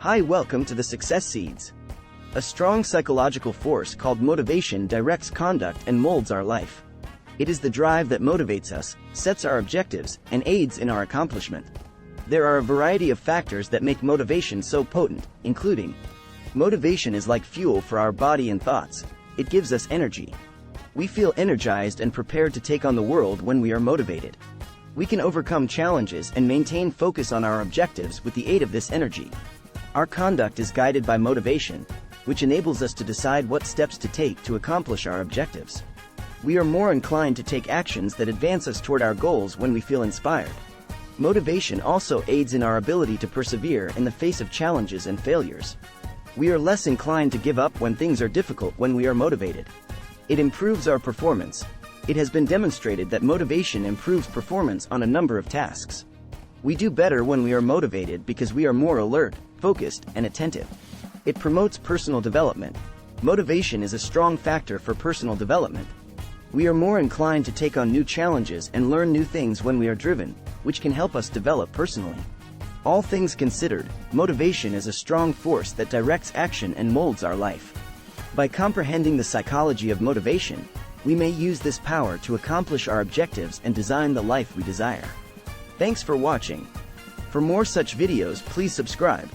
Hi, welcome to the Success Seeds. A strong psychological force called motivation directs conduct and molds our life. It is the drive that motivates us, sets our objectives, and aids in our accomplishment. There are a variety of factors that make motivation so potent, including: motivation is like fuel for our body and thoughts. It gives us energy. We feel energized and prepared to take on the world when we are motivated. We can overcome challenges and maintain focus on our objectives with the aid of this energy. Our conduct is guided by motivation, which enables us to decide what steps to take to accomplish our objectives. We are more inclined to take actions that advance us toward our goals when we feel inspired. Motivation also aids in our ability to persevere in the face of challenges and failures. We are less inclined to give up when things are difficult when we are motivated. It improves our performance. It has been demonstrated that motivation improves performance on a number of tasks. We do better when we are motivated because we are more alert, focused, and attentive. It promotes personal development. Motivation is a strong factor for personal development. We are more inclined to take on new challenges and learn new things when we are driven, which can help us develop personally. All things considered, motivation is a strong force that directs action and molds our life. By comprehending the psychology of motivation, we may use this power to accomplish our objectives and design the life we desire. Thanks for watching. For more such videos, please subscribe.